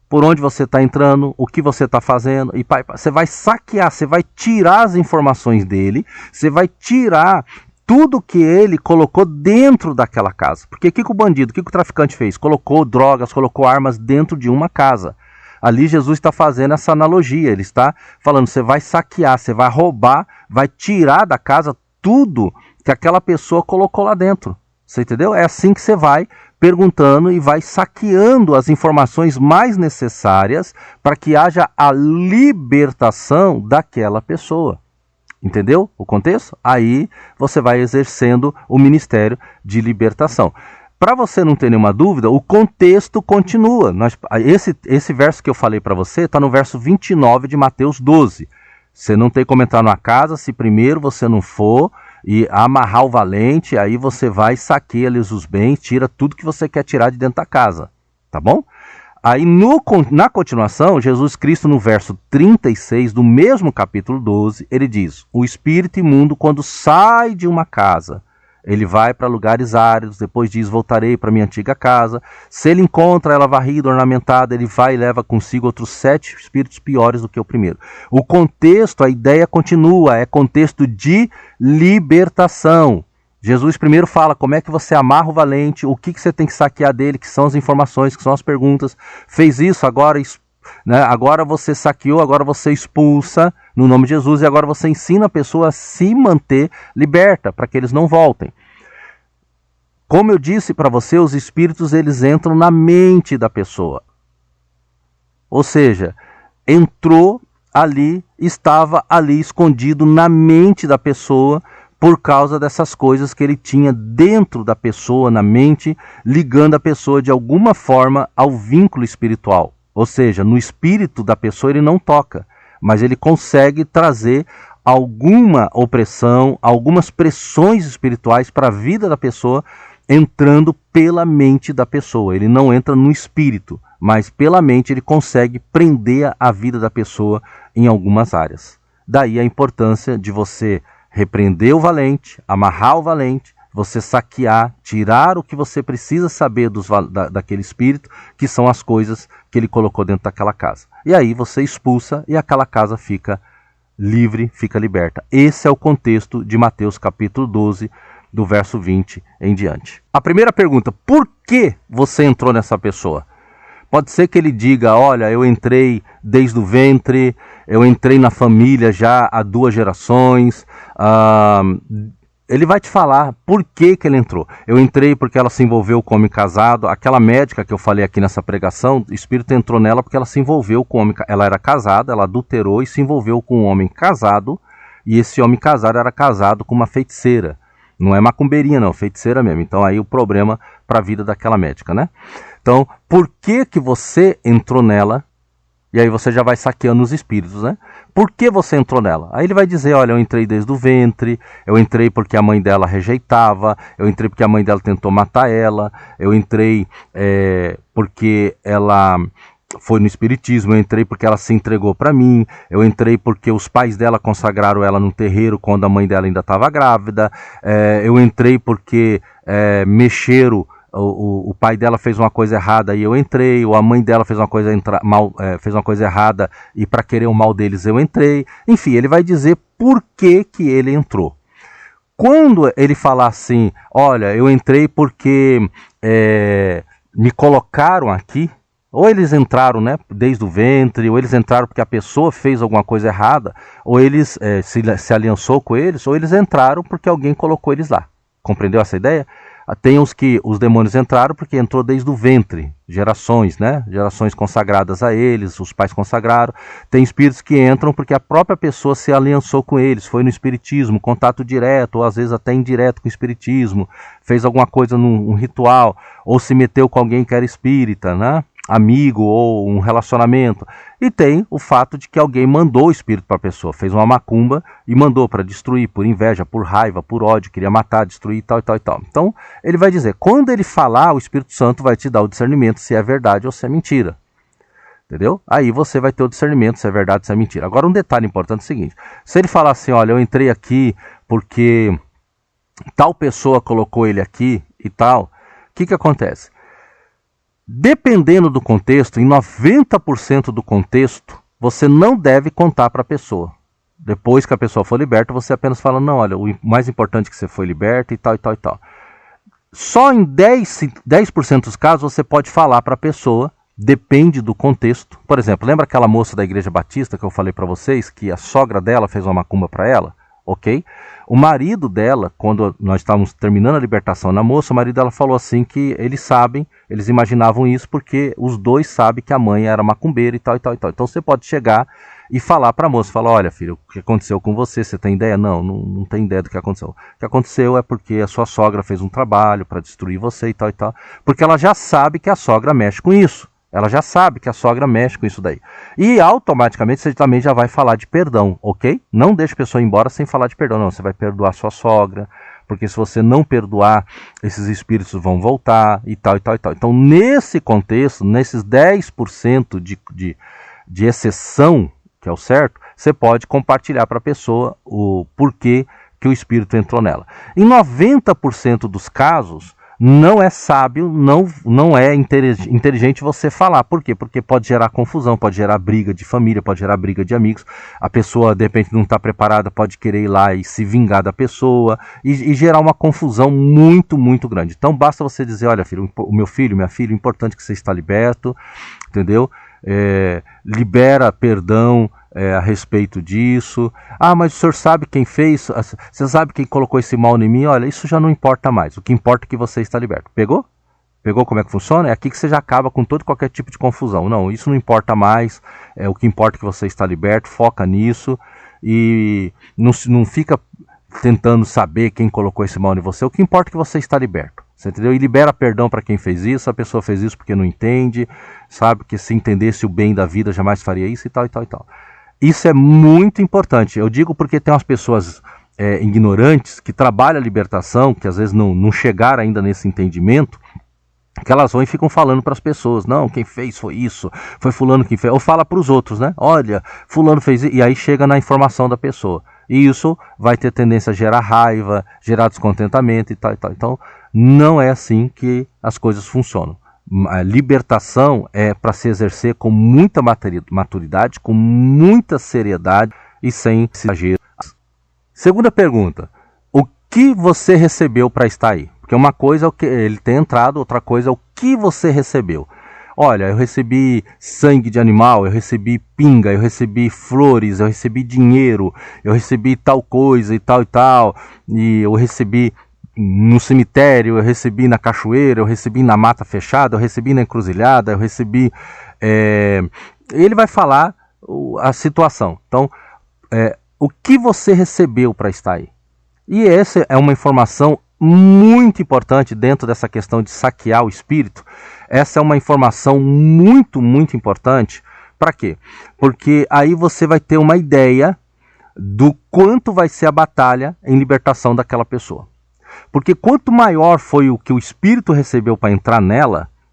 Por onde você está entrando, o que você está fazendo, e você vai saquear, você vai tirar as informações dele, você vai tirar tudo que ele colocou dentro daquela casa. Porque o que o bandido, o que o traficante fez? Colocou drogas, colocou armas dentro de uma casa. Ali Jesus está fazendo essa analogia, ele está falando, você vai saquear, você vai roubar, vai tirar da casa tudo que aquela pessoa colocou lá dentro. Você entendeu? É assim que você vai perguntando e vai saqueando as informações mais necessárias para que haja a libertação daquela pessoa. Entendeu o contexto? Aí você vai exercendo o ministério de libertação. Para você não ter nenhuma dúvida, o contexto continua. Esse verso que eu falei para você está no verso 29 de Mateus 12. Você não tem como entrar na casa se primeiro você não for e amarrar o valente, aí você vai, saqueia-lhes os bens, tira tudo que você quer tirar de dentro da casa, tá bom? Aí na continuação, Jesus Cristo no verso 36 do mesmo capítulo 12, ele diz, o espírito imundo quando sai de uma casa, ele vai para lugares áridos, depois diz, voltarei para minha antiga casa. Se ele encontra ela varrida, ornamentada, ele vai e leva consigo outros 7 espíritos piores do que o primeiro. O contexto, a ideia continua, é contexto de libertação. Jesus primeiro fala como é que você amarra o valente, o que você tem que saquear dele, que são as informações, que são as perguntas. Fez isso, agora, né, agora você saqueou, agora você expulsa no nome de Jesus e agora você ensina a pessoa a se manter liberta, para que eles não voltem. Como eu disse para você, os espíritos eles entram na mente da pessoa. Ou seja, entrou ali, estava ali escondido na mente da pessoa, por causa dessas coisas que ele tinha dentro da pessoa, na mente, ligando a pessoa de alguma forma ao vínculo espiritual. Ou seja, no espírito da pessoa ele não toca, mas ele consegue trazer alguma opressão, algumas pressões espirituais para a vida da pessoa, entrando pela mente da pessoa. Ele não entra no espírito, mas pela mente ele consegue prender a vida da pessoa em algumas áreas. Daí a importância de você repreender o valente, amarrar o valente, você saquear, tirar o que você precisa saber daquele espírito, que são as coisas que ele colocou dentro daquela casa. E aí você expulsa e aquela casa fica livre, fica liberta. Esse é o contexto de Mateus capítulo 12, do verso 20 em diante. A primeira pergunta, por que você entrou nessa pessoa? Pode ser que ele diga, olha, eu entrei desde o ventre, eu entrei na família já há 2 gerações. Ele vai te falar por que ele entrou. Eu entrei porque ela se envolveu com o homem casado. Aquela médica que eu falei aqui nessa pregação, o espírito entrou nela porque ela se envolveu com o homem. Ela era casada, ela adulterou e se envolveu com um homem casado. E esse homem casado era casado com uma feiticeira. Não é macumbeirinha não, feiticeira mesmo. Então aí o problema para a vida daquela médica, né? Então, por que você entrou nela? E aí você já vai saqueando os espíritos, né? Por que você entrou nela? Aí ele vai dizer, olha, eu entrei desde o ventre, eu entrei porque a mãe dela rejeitava, eu entrei porque a mãe dela tentou matar ela, eu entrei porque ela foi no espiritismo, eu entrei porque ela se entregou para mim, eu entrei porque os pais dela consagraram ela no terreiro quando a mãe dela ainda estava grávida, eu entrei porque mexeram, o pai dela fez uma coisa errada e eu entrei, ou a mãe dela fez uma coisa, fez uma coisa errada e para querer o mal deles eu entrei. Enfim, ele vai dizer por que ele entrou. Quando ele falar assim, olha, eu entrei porque me colocaram aqui, ou eles entraram, né, desde o ventre, ou eles entraram porque a pessoa fez alguma coisa errada, ou eles se aliançou com eles, ou eles entraram porque alguém colocou eles lá. Compreendeu essa ideia? Tem os demônios entraram porque entrou desde o ventre, gerações, né? Gerações consagradas a eles, os pais consagraram. Tem espíritos que entram porque a própria pessoa se aliançou com eles, foi no espiritismo, contato direto, ou às vezes até indireto com o espiritismo, fez alguma coisa num ritual, ou se meteu com alguém que era espírita, né? Amigo ou um relacionamento. E tem o fato de que alguém mandou o espírito para a pessoa, fez uma macumba e mandou para destruir, por inveja, por raiva, por ódio, queria matar, destruir e tal e tal e tal. Então ele vai dizer, quando ele falar, o Espírito Santo vai te dar o discernimento se é verdade ou se é mentira. Entendeu? Aí você vai ter o discernimento se é verdade ou se é mentira. Agora um detalhe importante é o seguinte, se ele falar assim, olha, eu entrei aqui porque tal pessoa colocou ele aqui e tal, o que acontece? Dependendo do contexto, em 90% do contexto, você não deve contar para a pessoa. Depois que a pessoa for liberta, você apenas fala, não, olha, o mais importante é que você foi liberta e tal e tal e tal. Só em 10% dos casos você pode falar para a pessoa, depende do contexto. Por exemplo, lembra aquela moça da Igreja Batista que eu falei para vocês, que a sogra dela fez uma macumba para ela? Ok? O marido dela, quando nós estávamos terminando a libertação na moça, o marido dela falou assim que eles sabem, eles imaginavam isso porque os dois sabem que a mãe era macumbeira e tal e tal e tal. Então você pode chegar e falar para a moça, falar, olha filho, o que aconteceu com você? Você tem ideia? Não tem ideia do que aconteceu. O que aconteceu é porque a sua sogra fez um trabalho para destruir você e tal, porque ela já sabe que a sogra mexe com isso. Ela já sabe que a sogra mexe com isso daí. E automaticamente você também já vai falar de perdão, ok? Não deixe a pessoa ir embora sem falar de perdão, não. Você vai perdoar sua sogra, porque se você não perdoar, esses espíritos vão voltar e tal e tal e tal. Então, nesse contexto, nesses 10% de exceção, que é o certo, você pode compartilhar para a pessoa o porquê que o espírito entrou nela. Em 90% dos casos, não é sábio, não é inteligente você falar. Por quê? Porque pode gerar confusão, pode gerar briga de família, pode gerar briga de amigos. A pessoa, de repente, não está preparada, pode querer ir lá e se vingar da pessoa e gerar uma confusão muito, muito grande. Então, basta você dizer, olha, filho, o meu filho, minha filha, é importante que você está liberto, entendeu? Libera perdão a respeito disso. Ah, mas o senhor sabe quem fez? Você sabe quem colocou esse mal em mim? Olha, isso já não importa mais. O que importa é que você está liberto. Pegou? Pegou como é que funciona? É aqui que você já acaba com todo qualquer tipo de confusão. Não, isso não importa mais. O que importa é que você está liberto. Foca nisso e não fica tentando saber quem colocou esse mal em você. O que importa é que você está liberto. Você entendeu? E libera perdão para quem fez isso. A pessoa fez isso porque não entende, sabe que se entendesse o bem da vida jamais faria isso e tal e tal e tal. Isso é muito importante. Eu digo porque tem umas pessoas ignorantes que trabalham a libertação, que às vezes não chegaram ainda nesse entendimento, que elas vão e ficam falando para as pessoas, não, quem fez foi isso, foi fulano quem fez, ou fala para os outros, né? Olha, fulano fez isso, e aí chega na informação da pessoa. E isso vai ter tendência a gerar raiva, gerar descontentamento e tal e tal. Então, não é assim que as coisas funcionam. A libertação é para se exercer com muita maturidade, com muita seriedade e sem exagero. Segunda pergunta, o que você recebeu para estar aí? Porque uma coisa é o que ele tem entrado, outra coisa é o que você recebeu. Olha, eu recebi sangue de animal, eu recebi pinga, eu recebi flores, eu recebi dinheiro, eu recebi tal coisa e tal, e eu recebi no cemitério, eu recebi na cachoeira, eu recebi na mata fechada, eu recebi na encruzilhada, eu recebi... Ele vai falar a situação. Então, o que você recebeu para estar aí? E essa é uma informação muito importante dentro dessa questão de saquear o espírito. Essa é uma informação muito, muito importante. Para quê? Porque aí você vai ter uma ideia do quanto vai ser a batalha em libertação daquela pessoa. Porque quanto maior foi o que o espírito recebeu para entrar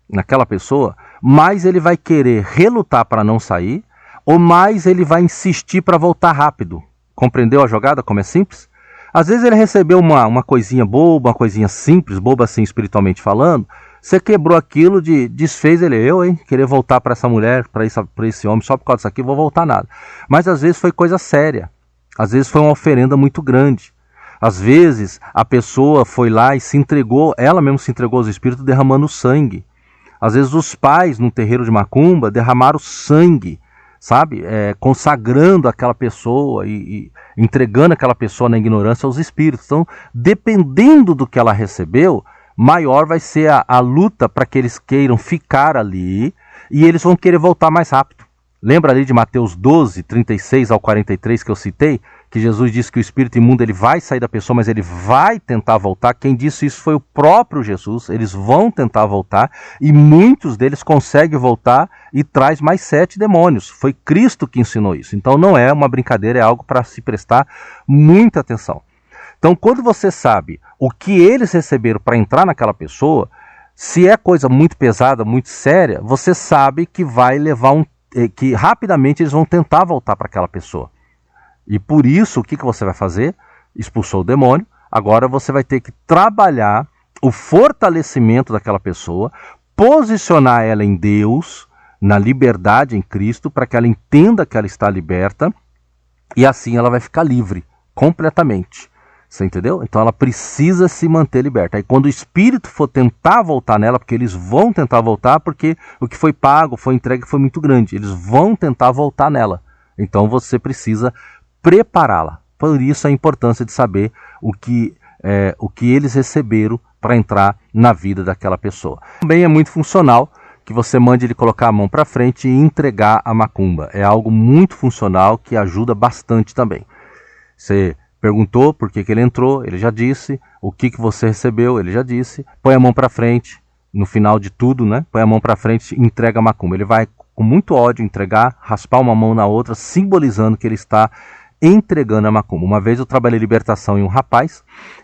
naquela pessoa, mais ele vai querer relutar para não sair, ou mais ele vai insistir para voltar rápido. Compreendeu a jogada, como é simples? Às vezes ele recebeu uma coisinha boba, uma coisinha simples, boba assim espiritualmente falando, você quebrou aquilo, desfez ele, querer voltar para essa mulher, para esse homem, só por causa disso aqui, vou voltar nada. Mas às vezes foi coisa séria, às vezes foi uma oferenda muito grande. Às vezes a pessoa foi lá e se entregou, ela mesma se entregou aos espíritos derramando sangue. Às vezes os pais no terreiro de macumba derramaram sangue, sabe? Consagrando aquela pessoa e entregando aquela pessoa na ignorância aos espíritos. Então, dependendo do que ela recebeu, maior vai ser a luta para que eles queiram ficar ali e eles vão querer voltar mais rápido. Lembra ali de Mateus 12, 36 ao 43 que eu citei? Que Jesus disse que o espírito imundo ele vai sair da pessoa, mas ele vai tentar voltar. Quem disse isso foi o próprio Jesus. Eles vão tentar voltar e muitos deles conseguem voltar e traz mais 7 demônios. Foi Cristo que ensinou isso. Então não é uma brincadeira, é algo para se prestar muita atenção. Então quando você sabe o que eles receberam para entrar naquela pessoa, se é coisa muito pesada, muito séria, você sabe que vai levar que rapidamente eles vão tentar voltar para aquela pessoa. E por isso, o que você vai fazer? Expulsou o demônio, agora você vai ter que trabalhar o fortalecimento daquela pessoa, posicionar ela em Deus, na liberdade em Cristo, para que ela entenda que ela está liberta, e assim ela vai ficar livre, completamente. Você entendeu? Então ela precisa se manter liberta. Aí quando o espírito for tentar voltar nela, porque eles vão tentar voltar, porque o que foi pago, foi entregue, foi muito grande. Eles vão tentar voltar nela. Então você precisa prepará-la. Por isso a importância de saber o que eles receberam para entrar na vida daquela pessoa. Também é muito funcional que você mande ele colocar a mão para frente e entregar a macumba. É algo muito funcional que ajuda bastante também. Você perguntou por que ele entrou, ele já disse. O que você recebeu, ele já disse. Põe a mão para frente, no final de tudo, né? Põe a mão para frente e entrega a macumba. Ele vai com muito ódio entregar, raspar uma mão na outra, simbolizando que ele está entregando a macumba. Uma vez eu trabalhei libertação em um rapaz,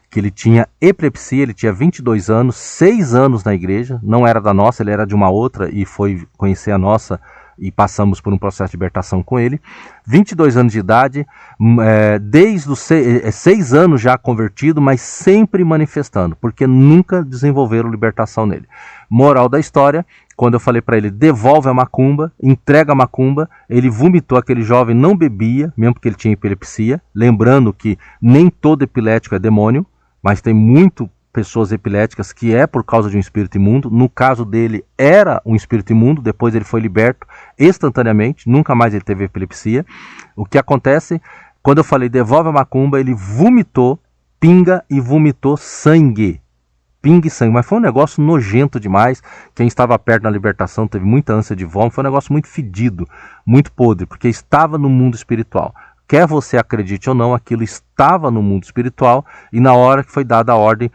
que ele tinha epilepsia, ele tinha 22 anos, 6 anos na igreja, não era da nossa, ele era de uma outra e foi conhecer a nossa e passamos por um processo de libertação com ele. 22 anos de idade, desde os 6 anos já convertido, mas sempre manifestando, porque nunca desenvolveram libertação nele. Moral da história, quando eu falei para ele, devolve a macumba, entrega a macumba, ele vomitou, aquele jovem não bebia, mesmo porque ele tinha epilepsia, lembrando que nem todo epilético é demônio, mas tem muito pessoas epiléticas que é por causa de um espírito imundo. No caso dele era um espírito imundo, depois ele foi liberto instantaneamente, nunca mais ele teve epilepsia. O que acontece, quando eu falei devolve a macumba, ele vomitou pinga e vomitou sangue. Pinga e sangue, mas foi um negócio nojento demais. Quem estava perto na libertação teve muita ânsia de vômito, foi um negócio muito fedido, muito podre, porque estava no mundo espiritual. Quer você acredite ou não, aquilo estava no mundo espiritual e na hora que foi dada a ordem,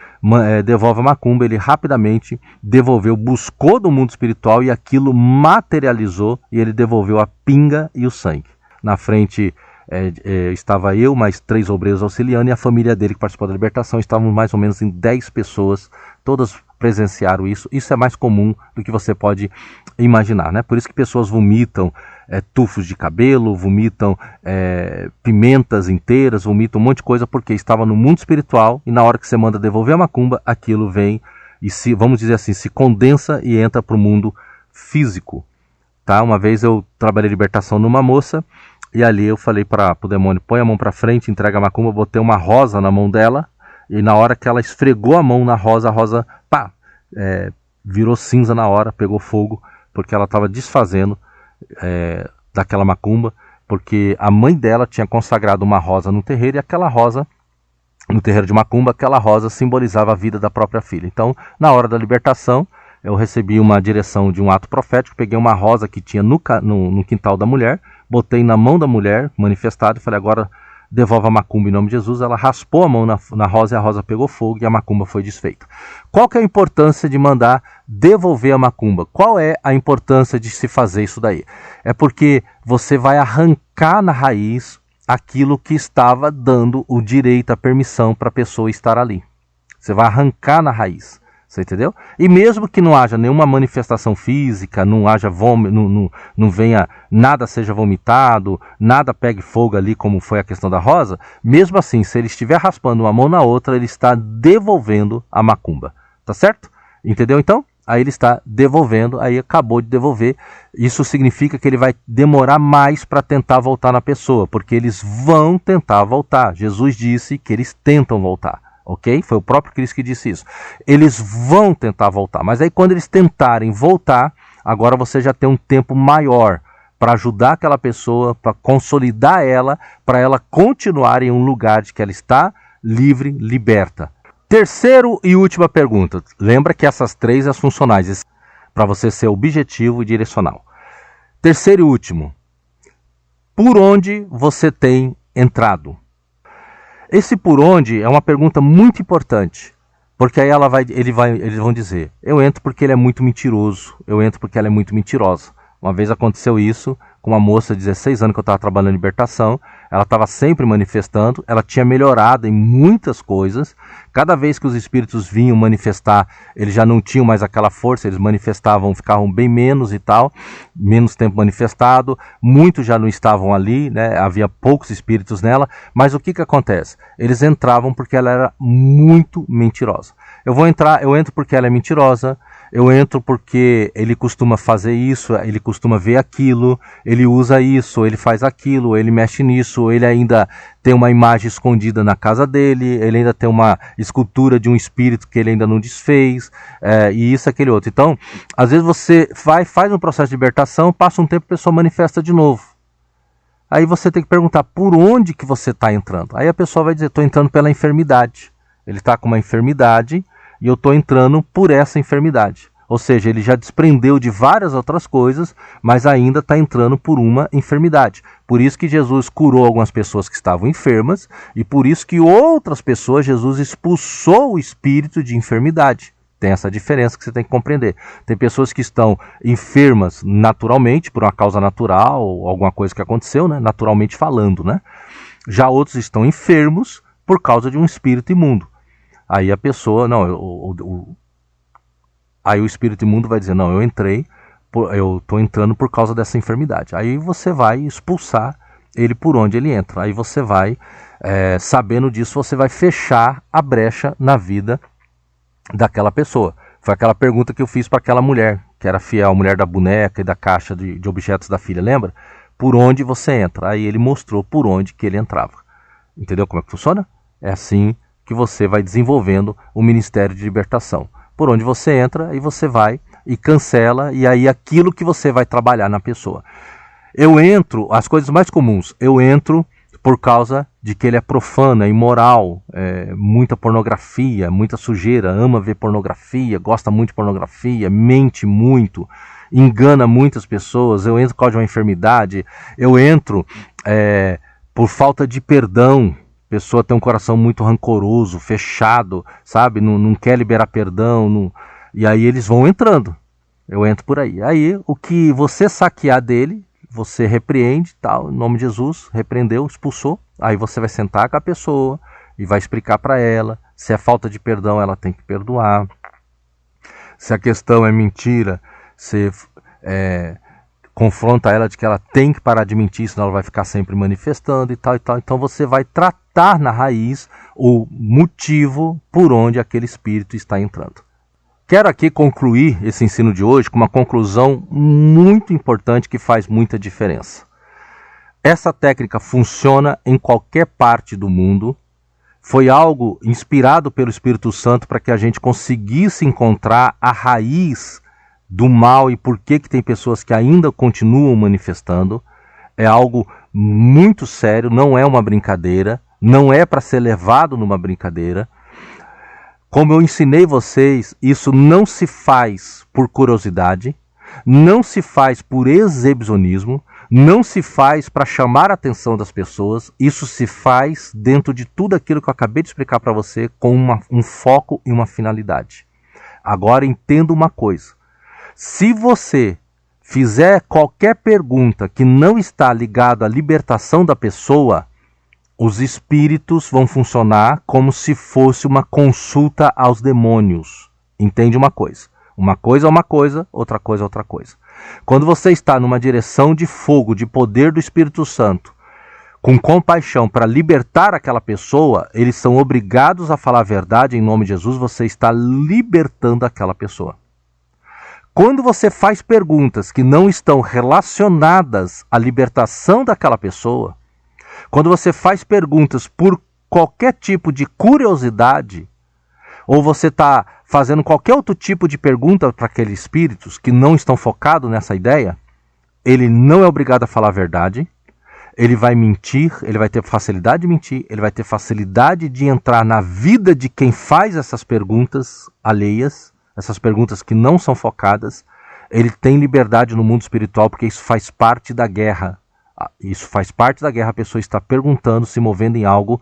devolve a macumba, ele rapidamente devolveu, buscou do mundo espiritual e aquilo materializou e ele devolveu a pinga e o sangue. Na frente estava eu, mais 3 obreiros auxiliando e a família dele que participou da libertação, estávamos mais ou menos em 10 pessoas, todas presenciaram isso. Isso é mais comum do que você pode imaginar, né? Por isso que pessoas vomitam tufos de cabelo, vomitam pimentas inteiras, vomitam um monte de coisa porque estava no mundo espiritual e na hora que você manda devolver a macumba, aquilo vem e vamos dizer assim, se condensa e entra para o mundo físico. Tá? Uma vez eu trabalhei libertação numa moça e ali eu falei para o demônio, põe a mão para frente, entrega a macumba, botei uma rosa na mão dela e na hora que ela esfregou a mão na rosa, a rosa pá, virou cinza na hora, pegou fogo, porque ela estava desfazendo daquela macumba, porque a mãe dela tinha consagrado uma rosa no terreiro e aquela rosa, no terreiro de macumba, aquela rosa simbolizava a vida da própria filha. Então, na hora da libertação, eu recebi uma direção de um ato profético, peguei uma rosa que tinha no quintal da mulher, botei na mão da mulher, manifestado, e falei, agora devolve a macumba em nome de Jesus. Ela raspou a mão na rosa e a rosa pegou fogo e a macumba foi desfeita. Qual que é a importância de mandar devolver a macumba? Qual é a importância de se fazer isso daí? É porque você vai arrancar na raiz aquilo que estava dando o direito, a permissão para a pessoa estar ali. Você vai arrancar na raiz. Você entendeu? E mesmo que não haja nenhuma manifestação física, não haja não venha, nada seja vomitado, nada pegue fogo ali, como foi a questão da rosa, mesmo assim, se ele estiver raspando uma mão na outra, ele está devolvendo a macumba. Tá certo? Entendeu então? Aí ele está devolvendo, aí acabou de devolver. Isso significa que ele vai demorar mais para tentar voltar na pessoa, porque eles vão tentar voltar. Jesus disse que eles tentam voltar, ok? Foi o próprio Cristo que disse isso. Eles vão tentar voltar, mas aí quando eles tentarem voltar, agora você já tem um tempo maior para ajudar aquela pessoa, para consolidar ela, para ela continuar em um lugar de que ela está livre, liberta. Terceiro e última pergunta. Lembra que essas três as funcionais, para você ser objetivo e direcional. Terceiro e último. Por onde você tem entrado? Esse por onde é uma pergunta muito importante, porque aí eles vão dizer, eu entro porque ele é muito mentiroso, eu entro porque ela é muito mentirosa. Uma vez aconteceu isso com uma moça de 16 anos que eu estava trabalhando em libertação. Ela estava sempre manifestando, ela tinha melhorado em muitas coisas. Cada vez que os espíritos vinham manifestar, eles já não tinham mais aquela força, eles manifestavam, ficavam bem menos e tal, menos tempo manifestado. Muitos já não estavam ali, né? Havia poucos espíritos nela. Mas o que acontece? Eles entravam porque ela era muito mentirosa. Eu entro porque ela é mentirosa. Eu entro porque ele costuma fazer isso, ele costuma ver aquilo, ele usa isso, ele faz aquilo, ele mexe nisso, ele ainda tem uma imagem escondida na casa dele, ele ainda tem uma escultura de um espírito que ele ainda não desfez, e isso, aquele outro. Então, às vezes você faz um processo de libertação, passa um tempo, a pessoa manifesta de novo. Aí você tem que perguntar por onde que você está entrando. Aí a pessoa vai dizer, estou entrando pela enfermidade. Ele está com uma enfermidade, e eu estou entrando por essa enfermidade. Ou seja, ele já desprendeu de várias outras coisas, mas ainda está entrando por uma enfermidade. Por isso que Jesus curou algumas pessoas que estavam enfermas, e por isso que outras pessoas, Jesus expulsou o espírito de enfermidade. Tem essa diferença que você tem que compreender. Tem pessoas que estão enfermas naturalmente, por uma causa natural, ou alguma coisa que aconteceu, né? Naturalmente falando, né? Já outros estão enfermos por causa de um espírito imundo. Aí a pessoa, aí o espírito imundo vai dizer, não, eu estou entrando por causa dessa enfermidade. Aí você vai expulsar ele por onde ele entra. Aí você vai, sabendo disso, você vai fechar a brecha na vida daquela pessoa. Foi aquela pergunta que eu fiz para aquela mulher, que era fiel, a mulher da boneca e da caixa de objetos da filha, lembra? Por onde você entra? Aí ele mostrou por onde que ele entrava. Entendeu como é que funciona? É assim que você vai desenvolvendo o Ministério de Libertação. Por onde você entra, aí você vai e cancela, e aí aquilo que você vai trabalhar na pessoa. Eu entro, as coisas mais comuns, eu entro por causa de que ele é profano, é imoral, muita pornografia, muita sujeira, ama ver pornografia, gosta muito de pornografia, mente muito, engana muitas pessoas. Eu entro por causa de uma enfermidade, eu entro por falta de perdão. A pessoa tem um coração muito rancoroso, fechado, sabe? Não quer liberar perdão, e aí eles vão entrando. Eu entro por aí. Aí o que você saquear dele, você repreende, tal, em nome de Jesus, repreendeu, expulsou. Aí você vai sentar com a pessoa e vai explicar para ela. Se é falta de perdão, ela tem que perdoar. Se a questão é mentira, você confronta ela de que ela tem que parar de mentir, senão ela vai ficar sempre manifestando e tal e tal. Então você vai tratar na raiz o motivo por onde aquele espírito está entrando. Quero aqui concluir esse ensino de hoje com uma conclusão muito importante que faz muita diferença. Essa técnica funciona em qualquer parte do mundo. Foi algo inspirado pelo Espírito Santo para que a gente conseguisse encontrar a raiz do mal e por que tem pessoas que ainda continuam manifestando. É algo muito sério, não é uma brincadeira, não é para ser levado numa brincadeira. Como eu ensinei vocês, isso não se faz por curiosidade, não se faz por exibicionismo, não se faz para chamar a atenção das pessoas, isso se faz dentro de tudo aquilo que eu acabei de explicar para você, com um foco e uma finalidade. Agora entenda uma coisa. Se você fizer qualquer pergunta que não está ligada à libertação da pessoa, os espíritos vão funcionar como se fosse uma consulta aos demônios. Entende uma coisa? Uma coisa é uma coisa, outra coisa é outra coisa. Quando você está numa direção de fogo, de poder do Espírito Santo, com compaixão para libertar aquela pessoa, eles são obrigados a falar a verdade em nome de Jesus, você está libertando aquela pessoa. Quando você faz perguntas que não estão relacionadas à libertação daquela pessoa, quando você faz perguntas por qualquer tipo de curiosidade, ou você está fazendo qualquer outro tipo de pergunta para aqueles espíritos que não estão focados nessa ideia, ele não é obrigado a falar a verdade, ele vai mentir, ele vai ter facilidade de mentir, ele vai ter facilidade de entrar na vida de quem faz essas perguntas alheias, essas perguntas que não são focadas. Ele tem liberdade no mundo espiritual porque isso faz parte da guerra. Isso faz parte da guerra, a pessoa está perguntando, se movendo em algo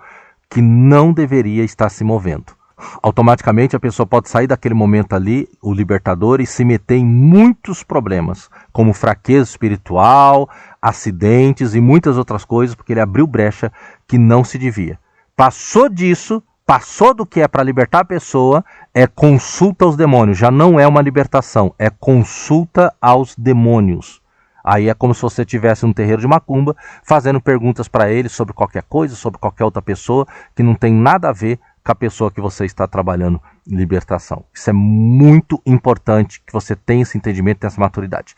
que não deveria estar se movendo. Automaticamente a pessoa pode sair daquele momento ali, o libertador, e se meter em muitos problemas, como fraqueza espiritual, acidentes e muitas outras coisas, porque ele abriu brecha que não se devia. Passou disso, passou do que é para libertar a pessoa, é consulta aos demônios. Já não é uma libertação, é consulta aos demônios. Aí é como se você estivesse num terreiro de macumba, fazendo perguntas para ele sobre qualquer coisa, sobre qualquer outra pessoa, que não tem nada a ver com a pessoa que você está trabalhando em libertação. Isso é muito importante que você tenha esse entendimento, tenha essa maturidade.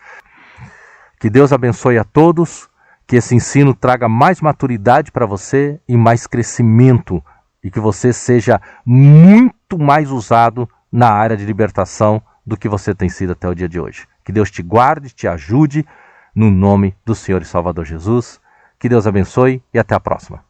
Que Deus abençoe a todos, que esse ensino traga mais maturidade para você e mais crescimento, e que você seja muito mais usado na área de libertação do que você tem sido até o dia de hoje. Que Deus te guarde, te ajude, no nome do Senhor e Salvador Jesus. Que Deus abençoe e até a próxima.